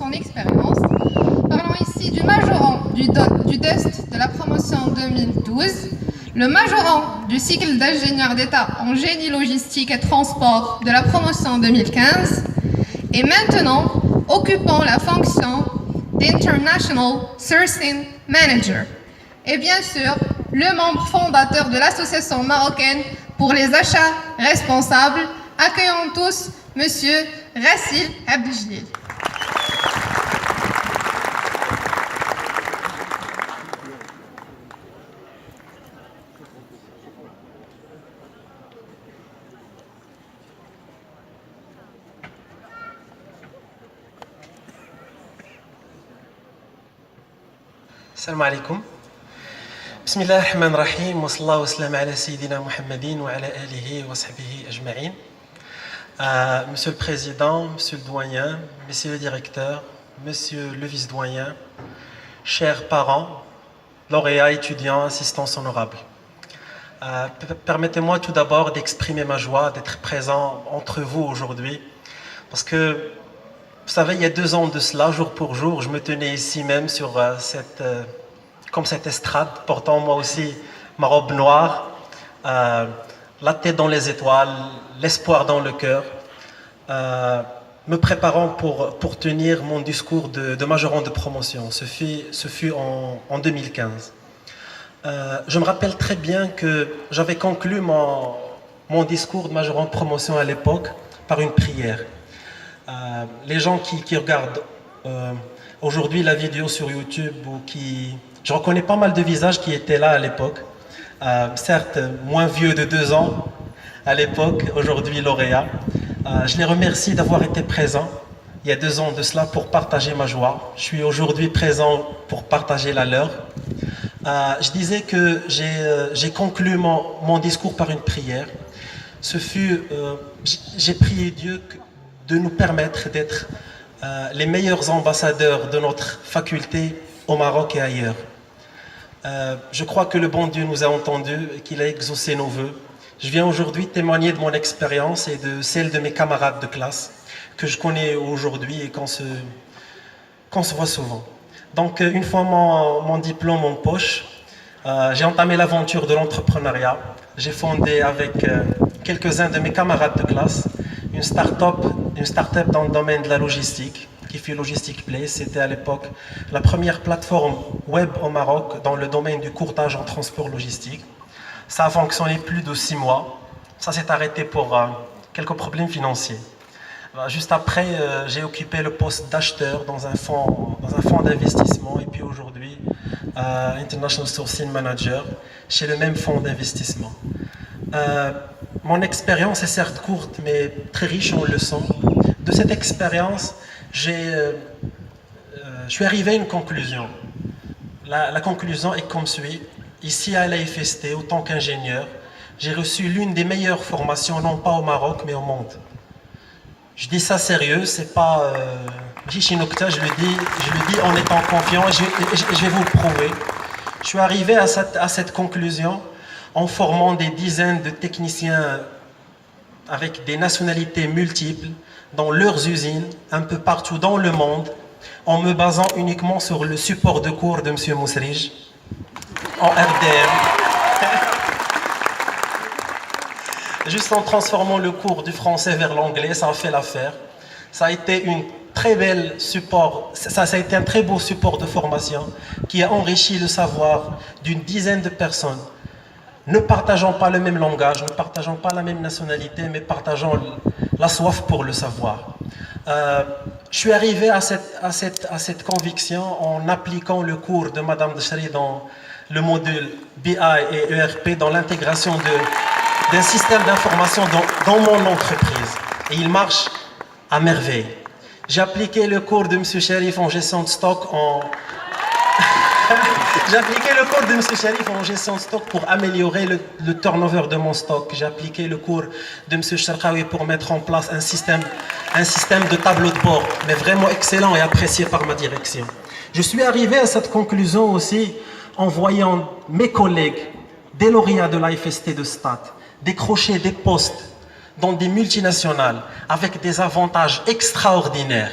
son expérience. Parlons ici du majorant du DUST de la promotion 2012, le majorant du cycle d'ingénieur d'État en génie logistique et transport de la promotion 2015, et maintenant occupant la fonction d'International Sourcing Manager. Et bien sûr, le membre fondateur de l'Association marocaine pour les achats responsables. Accueillons tous Monsieur Rassil Abdeljelil. السلام عليكم. بسم الله الرحمن الرحيم وصلى الله وسلم على سيدنا محمد وعلى آله وصحبه أجمعين. Monsieur le Président, Monsieur le Doyen, Messieurs le Directeur, Monsieur le Vice-Doyen, chers parents, lauréats, étudiants, assistants honorables. Permettez-moi tout d'abord d'exprimer ma joie d'être présent entre vous aujourd'hui, parce que vous savez, il y a 2 ans de cela, jour pour jour, je me tenais ici même sur comme cette estrade, portant moi aussi ma robe noire, la tête dans les étoiles, l'espoir dans le cœur, me préparant pour tenir mon discours de majorant de promotion. Ce fut en 2015. Je me rappelle très bien que j'avais conclu mon discours de majorant de promotion à l'époque par une prière. Les gens qui regardent aujourd'hui la vidéo sur YouTube ou qui... Je reconnais pas mal de visages qui étaient là à l'époque. Certes, moins vieux de 2 ans à l'époque, aujourd'hui lauréat. Je les remercie d'avoir été présents il y a 2 ans de cela pour partager ma joie. Je suis aujourd'hui présent pour partager la leur. Je disais que j'ai conclu mon discours par une prière. J'ai prié Dieu de nous permettre d'être les meilleurs ambassadeurs de notre faculté au Maroc et ailleurs. Je crois que le bon Dieu nous a entendus et qu'il a exaucé nos vœux. Je viens aujourd'hui témoigner de mon expérience et de celle de mes camarades de classe que je connais aujourd'hui et qu'on se voit souvent. Donc une fois mon diplôme en poche, j'ai entamé l'aventure de l'entrepreneuriat. J'ai fondé avec quelques-uns de mes camarades de classe une start-up dans le domaine de la logistique qui fait Logistic Place. C'était à l'époque la première plateforme web au Maroc dans le domaine du courtage en transport logistique. Ça a fonctionné plus de 6 mois. Ça s'est arrêté pour quelques problèmes financiers. Juste après, j'ai occupé le poste d'acheteur dans un fonds d'investissement et puis aujourd'hui, International Sourcing Manager chez le même fonds d'investissement. Mon expérience est certes courte, mais très riche en leçons. De cette expérience, je suis arrivé à une conclusion. La conclusion est comme suit. Ici à l'AFST, en tant qu'ingénieur, j'ai reçu l'une des meilleures formations, non pas au Maroc, mais au monde. Je dis ça sérieux, c'est pas Jichinokta, je le dis en étant confiant et je vais vous le prouver. Je suis arrivé à cette conclusion en formant des dizaines de techniciens avec des nationalités multiples dans leurs usines, un peu partout dans le monde, en me basant uniquement sur le support de cours de M. Mousrij, en RDM. Juste en transformant le cours du français vers l'anglais, ça a fait l'affaire. Ça a été un très beau support de formation qui a enrichi le savoir d'une dizaine de personnes, ne partageant pas le même langage, ne partageant pas la même nationalité, mais partageant la soif pour le savoir. Je suis arrivé à cette conviction en appliquant le cours de Madame Dechri dans le module BI et ERP dans l'intégration d'un système d'information dans mon entreprise. Et il marche à merveille. J'ai appliqué le cours de M. Sharif en gestion de stock J'ai appliqué le cours de M. Sharif en gestion de stock pour améliorer le turnover de mon stock. J'ai appliqué le cours de M. Sharkawi pour mettre en place un système de tableau de bord, mais vraiment excellent et apprécié par ma direction. Je suis arrivé à cette conclusion aussi en voyant mes collègues, des lauréats de l'AFST de Stade, décrocher des postes dans des multinationales avec des avantages extraordinaires,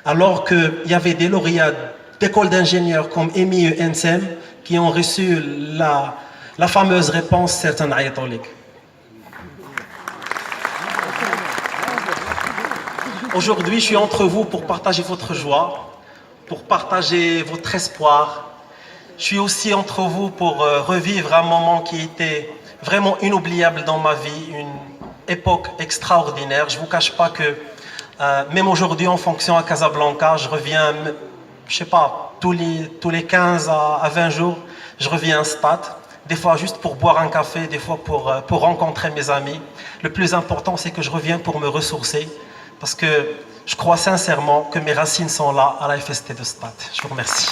alors qu'il y avait des lauréats d'écoles d'ingénieurs comme EMI et NSEM qui ont reçu la fameuse réponse « certains ayatolik ». Aujourd'hui, je suis entre vous pour partager votre joie, pour partager votre espoir. Je suis aussi entre vous pour revivre un moment qui était vraiment inoubliable dans ma vie, une époque extraordinaire. Je ne vous cache pas que même aujourd'hui en fonction à Casablanca, je reviens, je sais pas, tous les 15 à 20 jours, je reviens à Stade. Des fois juste pour boire un café, des fois pour rencontrer mes amis. Le plus important, c'est que je reviens pour me ressourcer. Parce que je crois sincèrement que mes racines sont là à la FST de Stade. Je vous remercie.